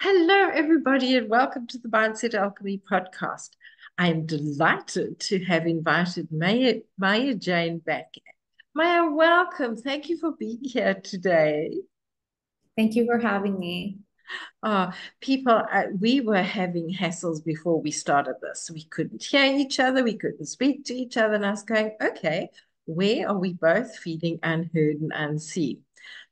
Hello, everybody, and welcome to the Mindset Alchemy podcast. I'm delighted to have invited Maya Jane back. Maya, welcome. Thank you for being here today. Thank you for having me. Uh, we were having hassles before we started this. We couldn't hear each other, we couldn't speak to each other, and I was going, okay, where are we both feeling unheard and unseen?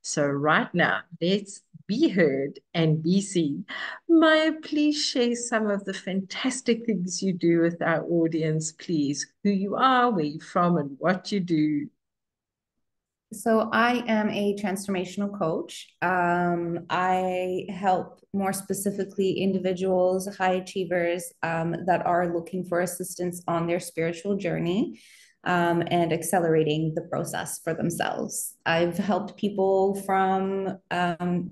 So, right now, let's be heard and be seen. Maya, please share some of the fantastic things you do with our audience, please. Who you are, where you're from, and what you do. So, I am a transformational coach. I help more specifically individuals, high achievers that are looking for assistance on their spiritual journey and accelerating the process for themselves. I've helped people from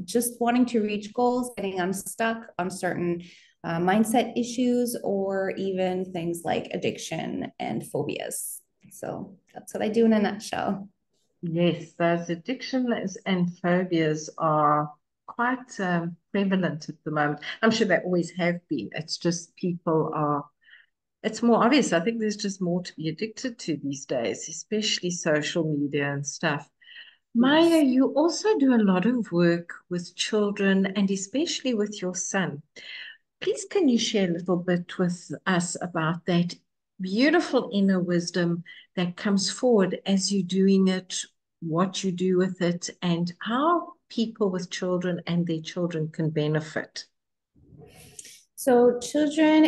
just wanting to reach goals, getting unstuck on certain mindset issues, or even things like addiction and phobias. So, that's what I do in a nutshell. Yes, those addictions and phobias are quite prevalent at the moment. I'm sure they always have been. It's just it's more obvious. I think there's just more to be addicted to these days, especially social media and stuff. Maya, Yes. you also do a lot of work with children and especially with your son. Please, can you share a little bit with us about that beautiful inner wisdom that comes forward as you're doing it, what you do with it, and how people with children and their children can benefit? So children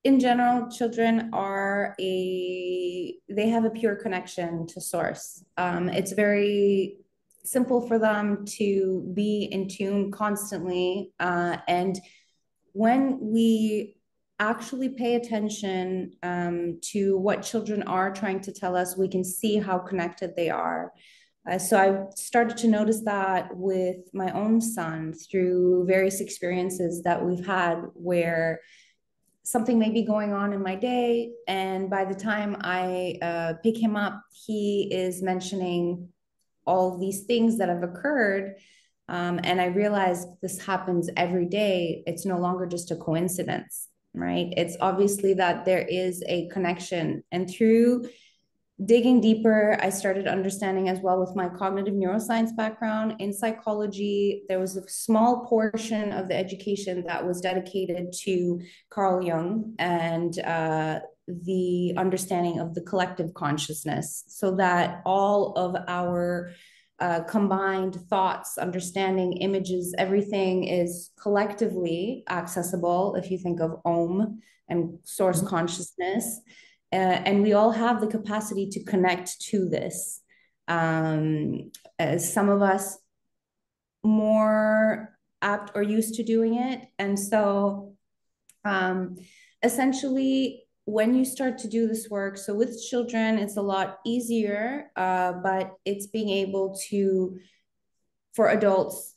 in general, children are they have a pure connection to source. It's very simple for them to be in tune constantly. And when we actually pay attention to what children are trying to tell us, we can see how connected they are. So I started to notice that with my own son through various experiences that we've had where something may be going on in my day. And by the time I pick him up, he is mentioning all these things that have occurred. And I realized this happens every day. It's no longer just a coincidence, right? It's obviously that there is a connection. And through digging deeper, I started understanding as well with my cognitive neuroscience background in psychology. There was a small portion of the education that was dedicated to Carl Jung and the understanding of the collective consciousness, so that all of our combined thoughts, understanding, images, everything is collectively accessible if you think of Om and source consciousness, and we all have the capacity to connect to this. As some of us more apt or used to doing it. And so um, essentially, when you start to do this work, so with children, it's a lot easier, but it's being able to, for adults,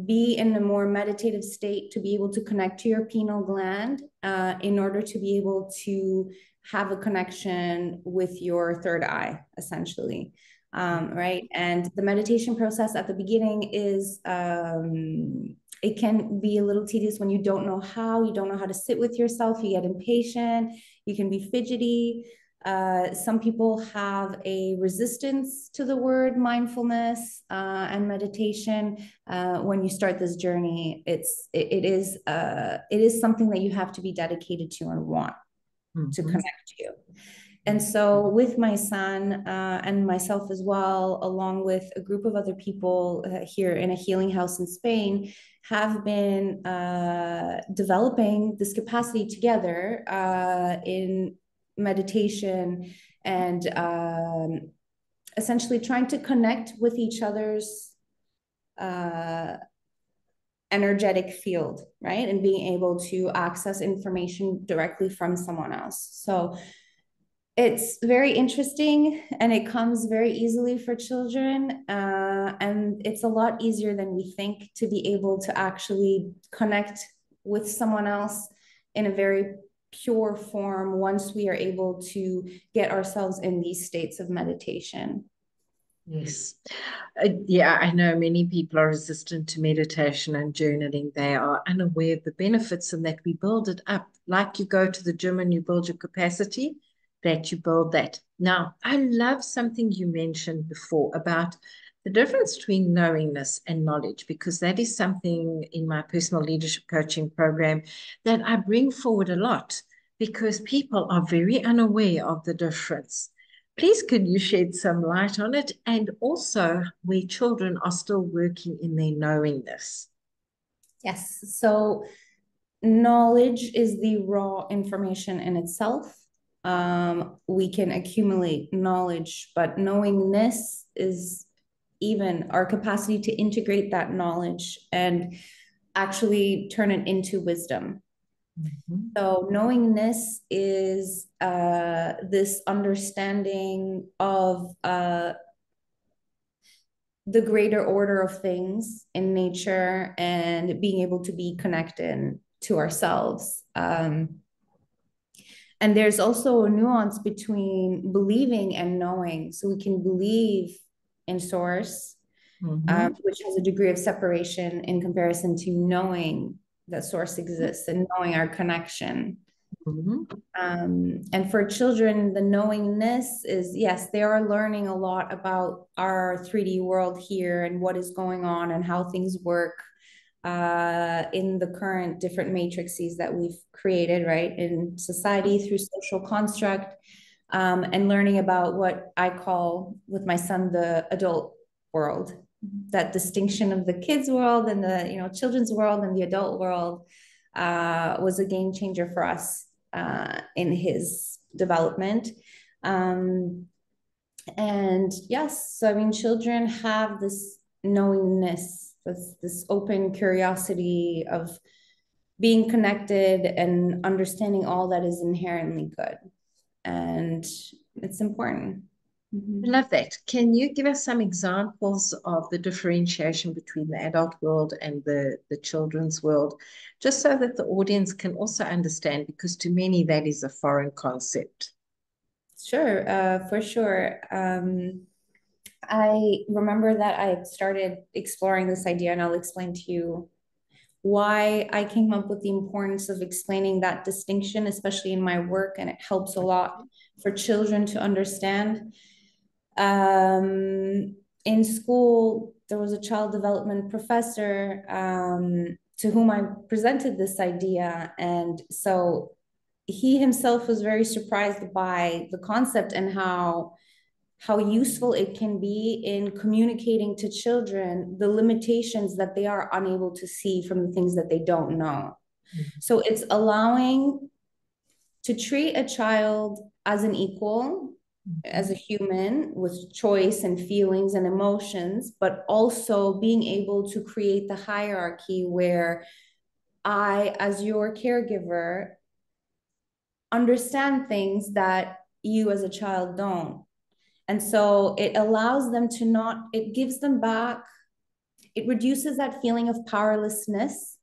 be in a more meditative state to be able to connect to your pineal gland in order to be able to have a connection with your third eye, essentially. Right. And the meditation process at the beginning is, it can be a little tedious when you don't know how, you don't know how to sit with yourself, you get impatient, you can be fidgety. Some people have a resistance to the word mindfulness and meditation. When you start this journey, it is something that you have to be dedicated to and want to Mhm. connect to. And so, with my son and myself as well, along with a group of other people here in a healing house in Spain, have been developing this capacity together in meditation and essentially trying to connect with each other's uh, energetic field, right? And being able to access information directly from someone else. So it's very interesting and it comes very easily for children. And it's a lot easier than we think to be able to actually connect with someone else in a very pure form once we are able to get ourselves in these states of meditation. Yes. Yeah, I know many people are resistant to meditation and journaling. They are unaware of the benefits and that we build it up. Like you go to the gym and you build your capacity, that you build that. Now, I love something you mentioned before about the difference between knowingness and knowledge, because that is something in my personal leadership coaching program that I bring forward a lot because people are very unaware of the difference. Please, could you shed some light on it and also where children are still working in their knowingness? Yes. So knowledge is the raw information in itself. We can accumulate knowledge, but knowingness is even our capacity to integrate that knowledge and actually turn it into wisdom. Mhm. So knowingness is this understanding of the greater order of things in nature and being able to be connected to ourselves. And there's also a nuance between believing and knowing. So we can believe in source, Mhm. which has a degree of separation in comparison to knowing that source exists and knowing our connection. Mhm. And for children, the knowingness is, yes, they are learning a lot about our 3D world here and what is going on and how things work in the current different matrices that we've created, right, in society through social construct, and learning about what I call with my son the adult world, that distinction of the kids world and the children's world and the adult world was a game changer for us in his development. Um, and yes, so I mean, children have this knowingness, this open curiosity of being connected and understanding all that is inherently good. And it's important. I Mhm. love that. Can you give us some examples of the differentiation between the adult world and the children's world, just so that the audience can also understand, because to many that is a foreign concept. Sure, for sure. I remember that I started exploring this idea, and I'll explain to you why I came up with the importance of explaining that distinction, especially in my work, and it helps a lot for children to understand. In school, there was a child development professor to whom I presented this idea, and so he himself was very surprised by the concept and how useful it can be in communicating to children the limitations that they are unable to see from the things that they don't know. So it's allowing to treat a child as an equal, as a Mhm. human with choice and feelings and emotions, but also being able to create the hierarchy where I, as your caregiver, understand things that you as a child don't. And so it allows them to not, it gives them back, it reduces that feeling of powerlessness,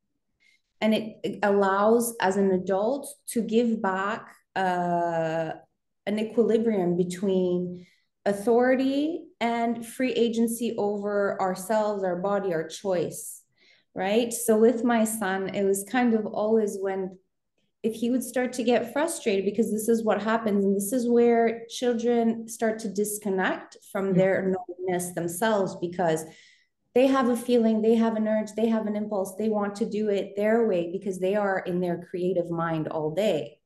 and it allows as an adult to give back an equilibrium between authority and free agency over ourselves, our body, our choice, right? So with my son, it was kind of always when if he would start to get frustrated, because this is what happens, and this is where children start to disconnect from Mhm. their knowingness themselves, because they have a feeling, they have an urge, they have an impulse, they want to do it their way because they are in their creative mind all day.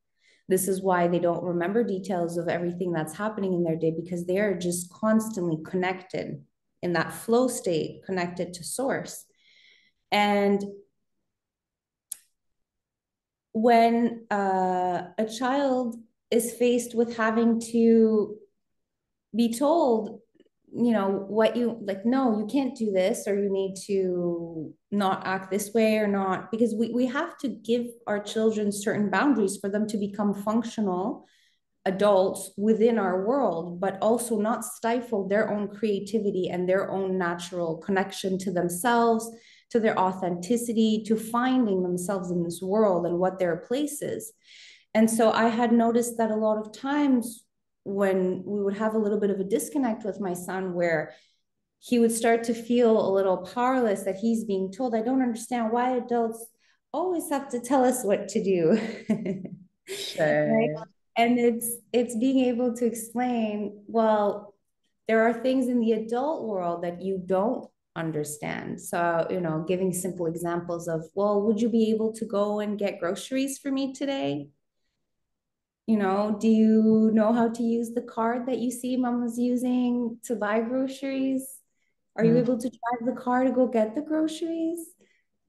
This is why they don't remember details of everything that's happening in their day, because they are just constantly connected in that flow state, connected to source. And when a child is faced with having to be told, what you like, no, you can't do this, or you need to not act this way, or not, because we have to give our children certain boundaries for them to become functional adults within our world, but also not stifle their own creativity and their own natural connection to themselves, to their authenticity, to finding themselves in this world and what their place is. And so I had noticed that a lot of times when we would have a little bit of a disconnect with my son, where he would start to feel a little powerless, that he's being told, I don't understand why adults always have to tell us what to do. Right? Shame. And it's being able to explain, well, there are things in the adult world that you don't understand. So, giving simple examples of, well, would you be able to go and get groceries for me today? Do you know how to use the card that you see mom was using to buy groceries? Are you Mm. able to drive the car to go get the groceries?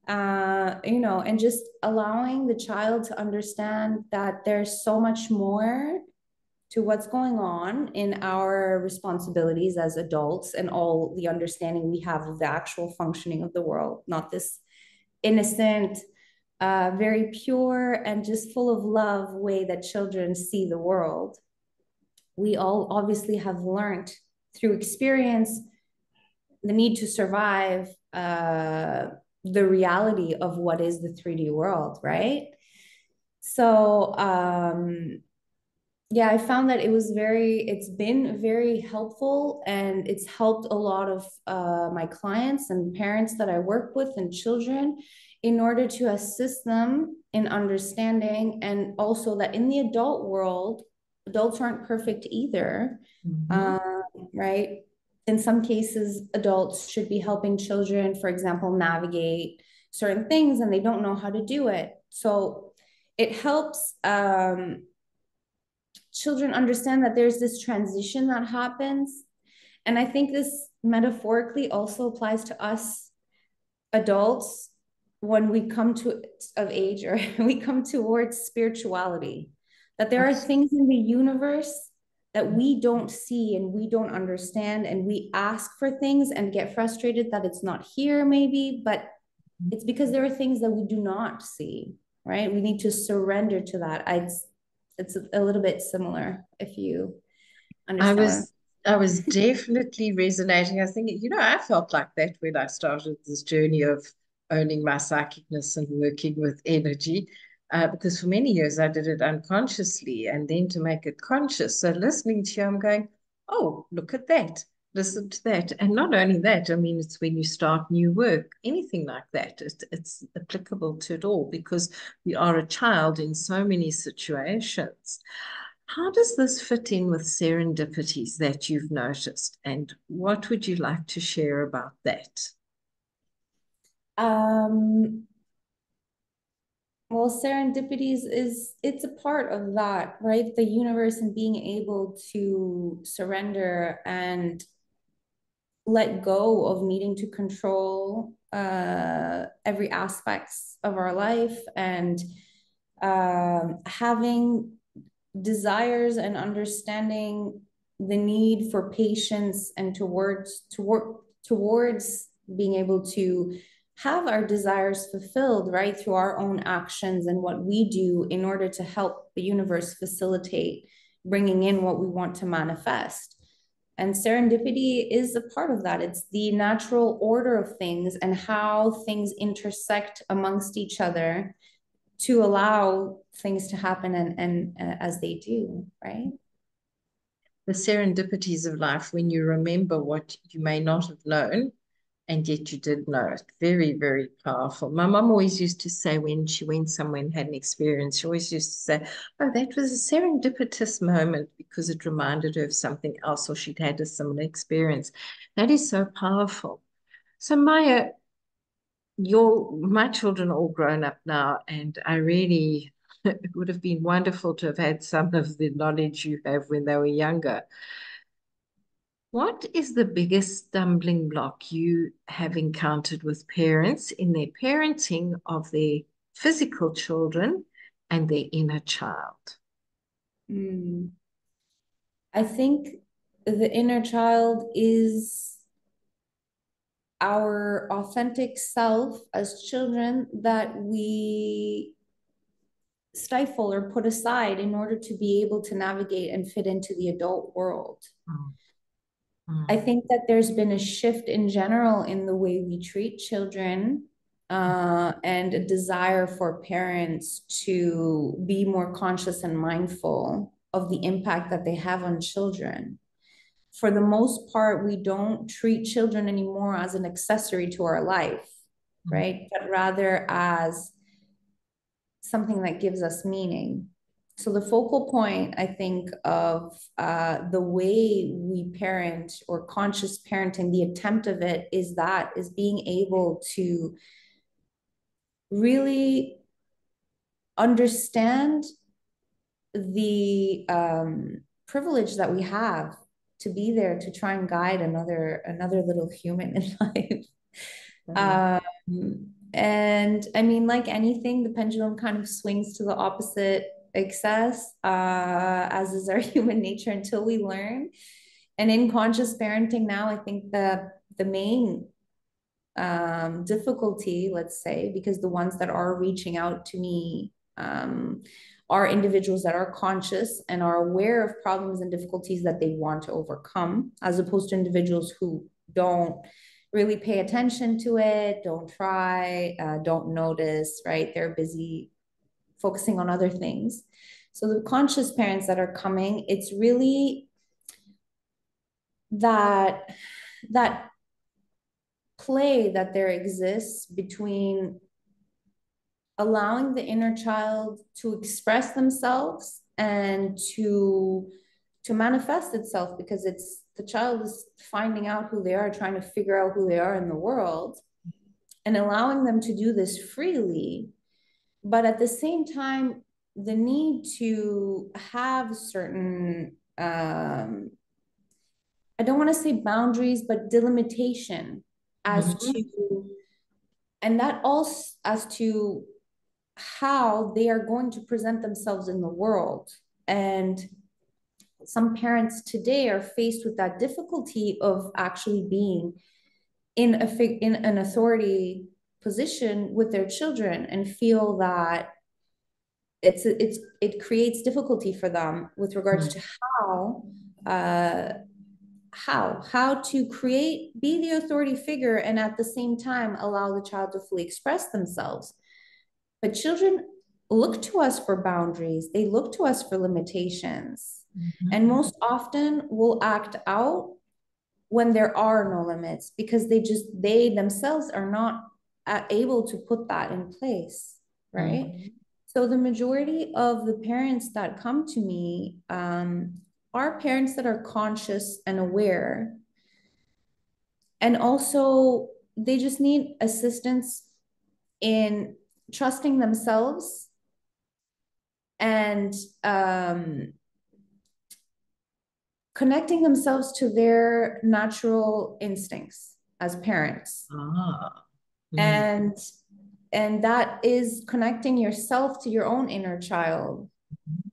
And just allowing the child to understand that there's so much more to what's going on in our responsibilities as adults and all the understanding we have of the actual functioning of the world, not this innocent, very pure and just full of love way that children see the world. We all obviously have learned through experience the need to survive, the reality of what is the 3D world, right? So, yeah, I found that it's been very helpful, and it's helped a lot of my clients and parents that I work with and children, in order to assist them in understanding, and also that in the adult world, adults aren't perfect either. Mhm. Uh, right? In some cases, adults should be helping children, for example, navigate certain things, and they don't know how to do it. So it helps children understand that there's this transition that happens. And I think this metaphorically also applies to us adults when we come to of age, or we come towards spirituality, that there are Abs- things in the universe that we don't see and we don't understand, and we ask for things and get frustrated that it's not here maybe, but it's because there are things that we do not see, right? We need to surrender to that. It's a little bit similar, if you I understand what I'm. was I was definitely resonating. I think, I felt like that when I started this journey of owning my psychicness and working with energy, because for many years I did it unconsciously, and then to make it conscious. So listening to you, I'm going, oh, look at that. Listen to that. And not only that, I mean, it's when you start new work, anything like that, it's applicable to it all, because we are a child in so many situations. How does this fit in with serendipities that you've noticed? And what would you like to share about that? um well, serendipities it's a part of that, right? The universe, and being able to surrender and let go of needing to control every aspects of our life, and having desires and understanding the need for patience, and towards being able to have our desires fulfilled, right, through our own actions and what we do in order to help the universe facilitate bringing in what we want to manifest. And serendipity is a part of that. It's the natural order of things and how things intersect amongst each other to allow things to happen, and as they do, right? The serendipities of life, when you remember what you may not have known, and yet you did know it. Very, very powerful. My mum always used to say, when she went somewhere and had an experience, she always used to say, oh, that was a serendipitous moment, because it reminded her of something else, or she'd had a similar experience. That is so powerful. So, Maya, my children are all grown up now, and I really, it would have been wonderful to have had some of the knowledge you have when they were younger. What is the biggest stumbling block you have encountered with parents in their parenting of their physical children and their inner child? Mm. I think the inner child is our authentic self as children that we stifle or put aside in order to be able to navigate and fit into the adult world. Mm, I mm, think that there's been a shift in general in the way we treat children, and a desire for parents to be more conscious and mindful of the impact that they have on children. for the most part, we don't treat children anymore as an accessory to our life, right? But rather as something that gives us meaning. So the focal point, I think, of the way we parent or conscious parenting, the attempt of it is being able to really understand the privilege that we have to be there to try and guide another little human in life. And I mean, like anything, the pendulum kind of swings to the opposite excess, as is our human nature until we learn. And in conscious parenting now, I think the main difficulty, let's say, because the ones that are reaching out to me are individuals that are conscious and are aware of problems and difficulties that they want to overcome, as opposed to individuals who don't really pay attention to it, don't try, don't notice, right? They're busy focusing on other things. So the conscious parents that are coming, it's really that play that there exists between allowing the inner child to express themselves and to manifest itself, because it's the child is finding out who they are, trying to figure out who they are in the world, and allowing them to do this freely. But at the same time, the need to have certain I don't want to say boundaries, but delimitation as to, and that also as to how they are going to present themselves in the world. And some parents today are faced with that difficulty of actually being in an authority position with their children, and feel that it creates difficulty for them with regards to uh, how to be the authority figure and at the same time allow the child to fully express themselves. But children look to us for boundaries, they look to us for limitations, and most often will act out when there are no limits, because they themselves are not able to put that in place, right? So the majority of the parents that come to me are parents that are conscious and aware, and also they just need assistance in trusting themselves and connecting themselves to their natural instincts as parents. And that is connecting yourself to your own inner child,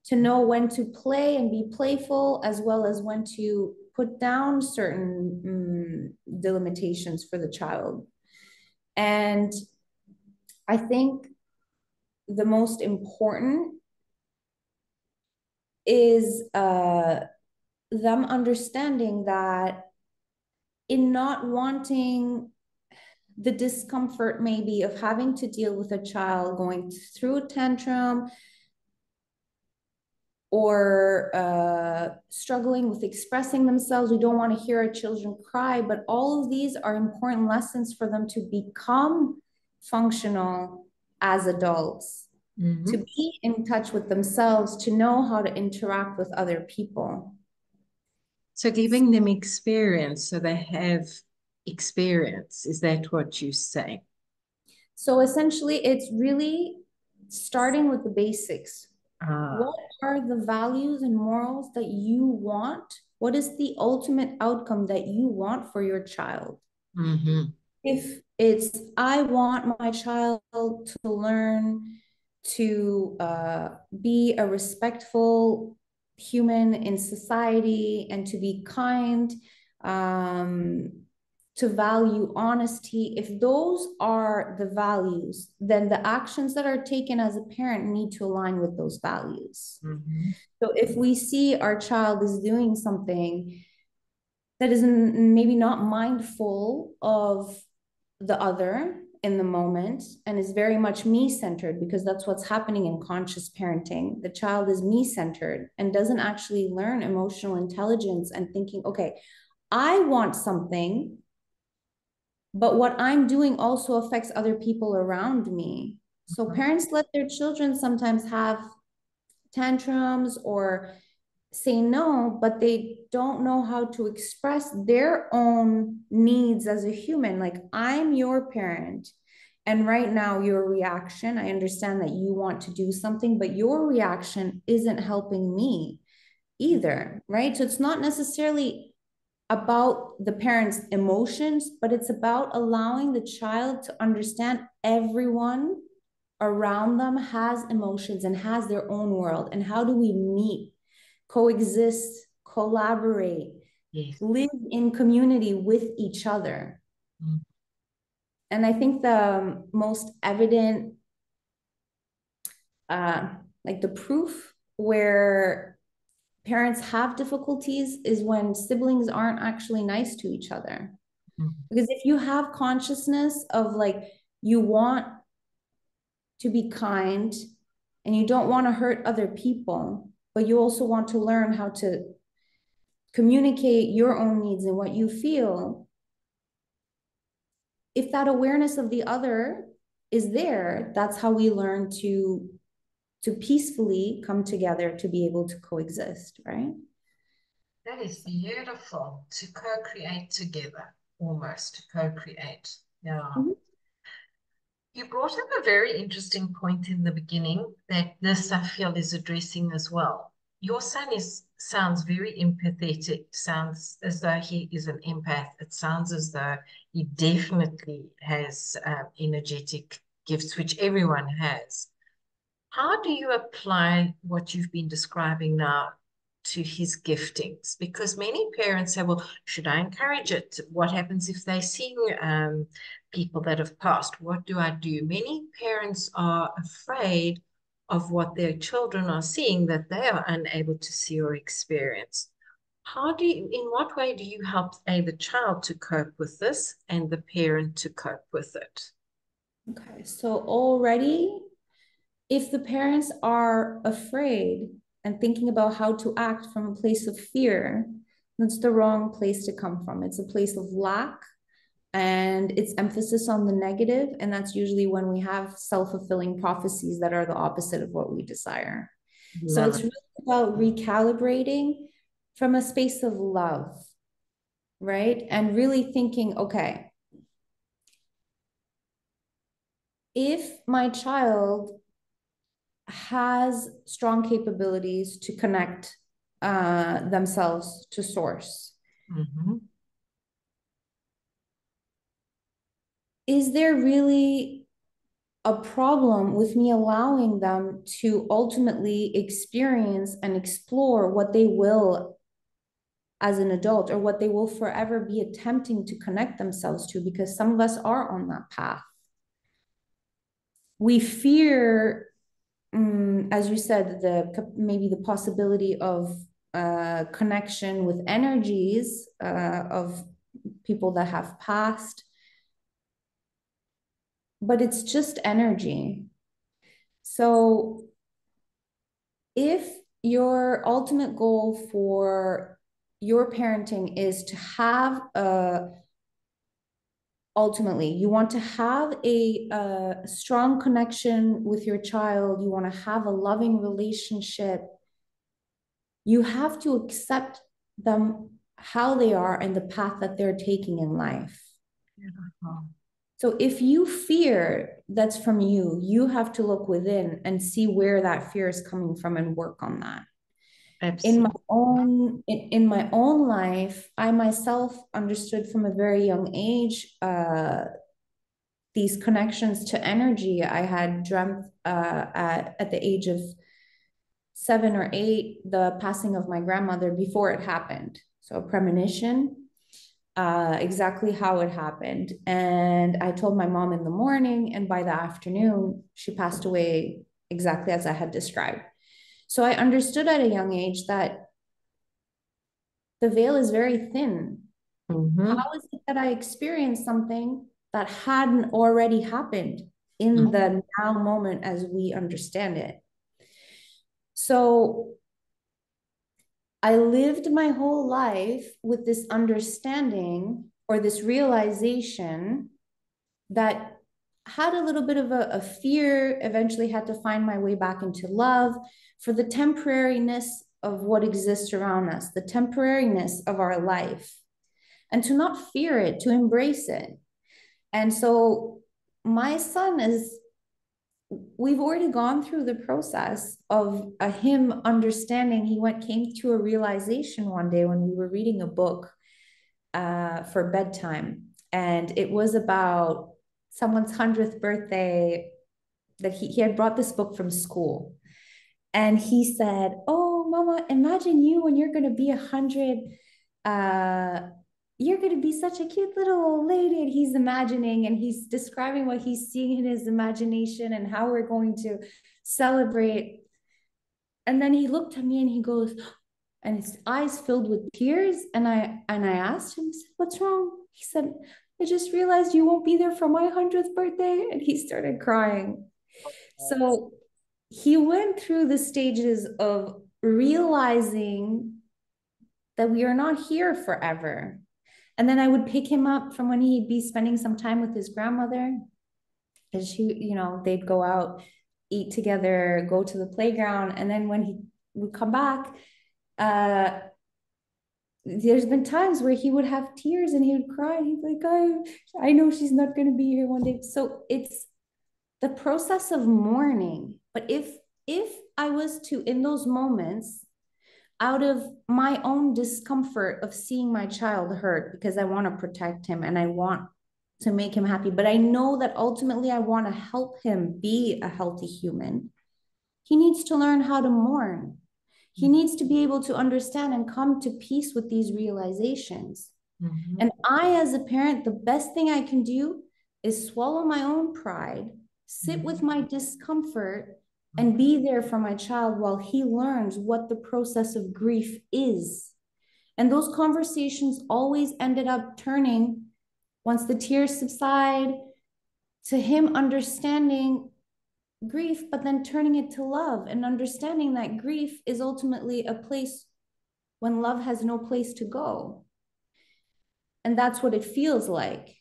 to know when to play and be playful, as well as when to put down certain delimitations for the child. And I think the most important is them understanding that in not wanting the discomfort maybe of having to deal with a child going through a tantrum or struggling with expressing themselves. We don't want to hear our children cry, but all of these are important lessons for them to become functional as adults, to be in touch with themselves, to know how to interact with other people. So giving them experience so they have experience, is that what you say? So essentially, it's really starting with the basics. What are the values and morals that you want? What is the ultimate outcome that you want for your child? If it's, I want my child to learn to be a respectful human in society and to be kind, to value honesty, if those are the values, then the actions that are taken as a parent need to align with those values. So if we see our child is doing something that is maybe not mindful of the other, in the moment and is very much me-centered, because that's what's happening in conscious parenting. The child is me-centered and doesn't actually learn emotional intelligence and thinking, okay, I want something, but what I'm doing also affects other people around me. So parents let their children sometimes have tantrums or say no, but they don't know how to express their own needs as a human. Like, I'm your parent. And right now, your reaction, I understand that you want to do something, but your reaction isn't helping me either, right? So it's not necessarily about the parent's emotions, but it's about allowing the child to understand everyone around them has emotions and has their own world. And how do we meet, coexist, collaborate, Yes. live in community with each other? Mm. And I think the most evident, like the proof where parents have difficulties is when siblings aren't actually nice to each other. Mm. Because if you have consciousness of like, you want to be kind and you don't want to hurt other people, but you also want to learn how to communicate your own needs and what you feel, if that awareness of the other is there, that's how we learn to peacefully come together to be able to coexist, right? That is beautiful to co-create together, almost to co-create. Yeah. Mhm. You brought up a very interesting point in the beginning that this I feel is addressing as well. Your son sounds very empathetic, sounds as though he is an empath. It sounds as though he definitely has energetic gifts, which everyone has. How do you apply what you've been describing now to his giftings? Because many parents say, well, should I encourage it? What happens if they see people that have passed? What do I do? Many parents are afraid of what their children are seeing that they are unable to see or experience. In what way do you help the child to cope with this and the parent to cope with it? Okay, so already, if the parents are afraid and thinking about how to act from a place of fear, that's the wrong place to come from. It's a place of lack and it's emphasis on the negative. And that's usually when we have self-fulfilling prophecies that are the opposite of what we desire. So Love it's it. really about recalibrating from a space of love, right? And really thinking, okay, if my child has strong capabilities to connect themselves to source, Mm-hmm. is there really a problem with me allowing them to ultimately experience and explore what they will as an adult, or what they will forever be attempting to connect themselves to? Because some of us are on that path. We fear, as you said, maybe the possibility of connection with energies of people that have passed, but it's just energy. So if your ultimate goal for your parenting is to have ultimately you want to have a strong connection with your child, you want to have a loving relationship, you have to accept them how they are and the path that they're taking in life. Beautiful. So if you fear that's from you, you have to look within and see where that fear is coming from and work on that. Absolutely. In my own life, I myself understood from a very young age these connections to energy. I had dreamt at the age of 7 or 8 the passing of my grandmother before it happened. So a premonition, exactly how it happened. And I told my mom in the morning, and by the afternoon, she passed away exactly as I had described. So I understood at a young age that the veil is very thin. How Mm-hmm. is it that I experience something that hadn't already happened in Mm. the now moment as we understand it. So I lived my whole life with this understanding or this realization that had a little bit of a fear, eventually had to find my way back into love for the temporariness of what exists around us, the temporariness of our life, and to not fear it, to embrace it. And so my son is, we've already gone through the process of him understanding. Came to a realization one day when we were reading a book for bedtime, and it was about someone's 100th birthday, that he had brought this book from school. And he said, "Oh, Mama, imagine you when you're going to be 100. Uh, you're going to be such a cute little old lady." And he's imagining and he's describing what he's seeing in his imagination and how we're going to celebrate. And then he looked at me and he goes, and his eyes filled with tears. And I asked him, "What's wrong?" He said, "I just realized you won't be there for my 100th birthday." And he started crying. So he went through the stages of realizing that we are not here forever. And then I would pick him up from when he'd be spending some time with his grandmother. And they'd go out, eat together, go to the playground. And then when he would come back, uh, there's been times where he would have tears and he would cry. He'd be like, I know she's not going to be here one day. So it's the process of mourning. But if I was to, in those moments, out of my own discomfort of seeing my child hurt, because I want to protect him and I want to make him happy, but I know that ultimately I want to help him be a healthy human, he needs to learn how to mourn. He needs to be able to understand and come to peace with these realizations. Mm-hmm. And I, as a parent, the best thing I can do is swallow my own pride, sit with my discomfort, and be there for my child while he learns what the process of grief is. And those conversations always ended up turning, once the tears subside, to him understanding grief, but then turning it to love and understanding that grief is ultimately a place when love has no place to go. And that's what it feels like.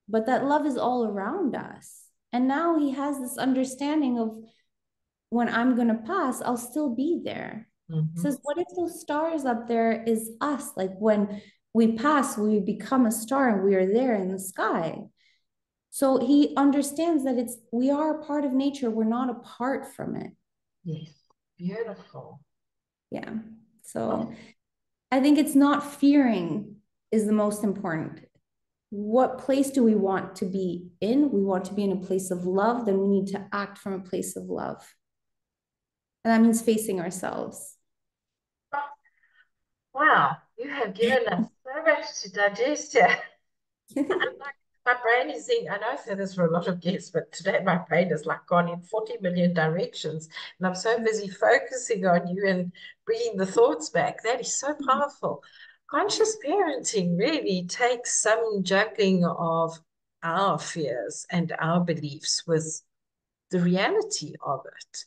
But that love is all around us. And now he has this understanding of, when I'm going to pass, I'll still be there. Mm-hmm. Says, what if those stars up there is us? Like when we pass, we become a star and we are there in the sky. So he understands that we are a part of nature. We're not apart from it. Yes, beautiful. Yeah. So I think it's not fearing is the most important. What place do we want to be in? We want to be in a place of love, then we need to act from a place of love. And that means facing ourselves. Wow, you have given us so much to digest here. My brain is saying, I know I say this for a lot of guests, but today my brain is like gone in 40 million directions. And I'm so busy focusing on you and bringing the thoughts back. That is so powerful. Conscious parenting really takes some juggling of our fears and our beliefs with the reality of it.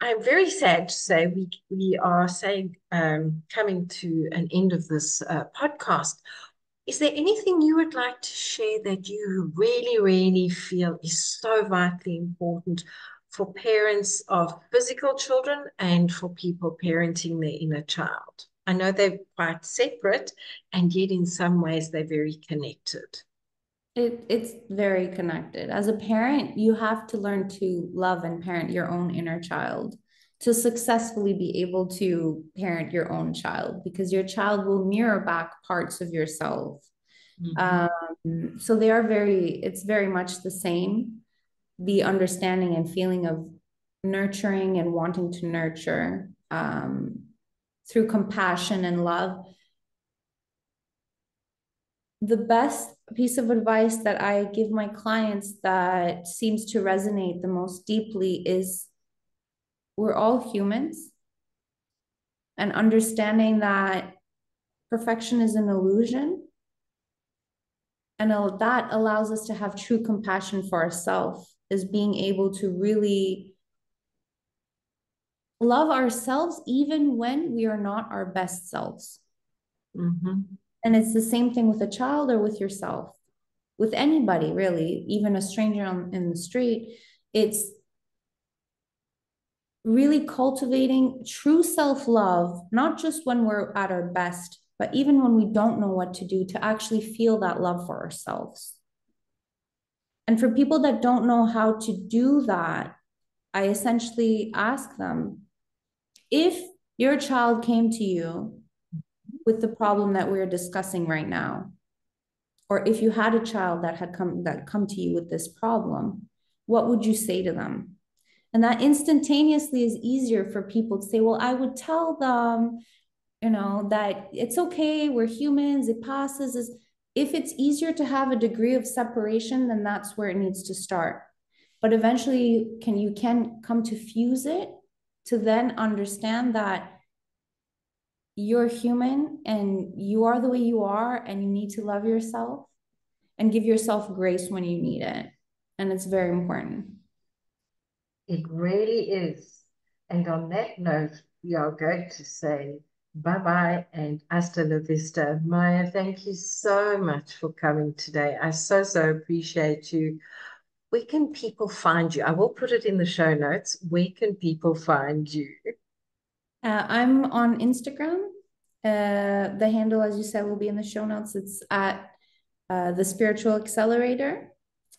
I'm very sad to say we are saying coming to an end of this podcast. Is there anything you would like to share that you really, really feel is so vitally important for parents of physical children and for people parenting their inner child? I know they're quite separate, and yet in some ways they're very connected. It's very connected. As a parent, you have to learn to love and parent your own inner child to successfully be able to parent your own child, because your child will mirror back parts of yourself. Mm-hmm. So it's very much the same, the understanding and feeling of nurturing and wanting to nurture through compassion and love. The best piece of advice that I give my clients that seems to resonate the most deeply is, we're all humans, and understanding that perfection is an illusion, And that allows us to have true compassion for ourselves, is being able to really love ourselves even when we are not our best selves. Mm-hmm. And it's the same thing with a child or with yourself, with anybody, really, even a stranger in the street. It's really cultivating true self love, not just when we're at our best, but even when we don't know what to do, to actually feel that love for ourselves. And for people that don't know how to do that, I essentially ask them, if your child came to you with the problem that we're discussing right now, or if you had a child that come to you with this problem, what would you say to them? And that instantaneously is easier for people to say, well, I would tell them, that it's okay, we're humans, it passes. Is If it's easier to have a degree of separation, then that's where it needs to start. But eventually you can come to fuse it, to then understand that you're human and you are the way you are, and you need to love yourself and give yourself grace when you need it. And it's very important. It really is. And on that note, we are going to say bye-bye and hasta la vista. Maya, thank you so much for coming today. I so, so appreciate you. Where can people find you? I will put it in the show notes. Where can people find you? I'm on Instagram. The handle, as you said, will be in the show notes. It's at the Spiritual Accelerator.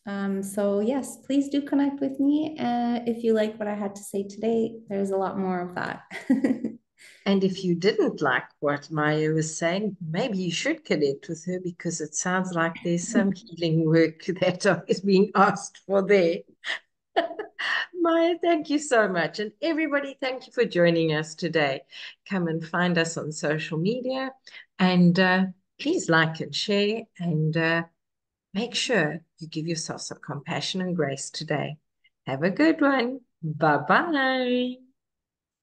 So yes, please do connect with me. If you like what I had to say today, there's a lot more of that. And if you didn't like what Maya was saying, maybe you should connect with her because it sounds like there's some healing work that is being asked for there. Maya, thank you so much. And everybody, thank you for joining us today. Come and find us on social media and please like and share and make sure you give yourself some compassion and grace today. Have a good one. Bye bye.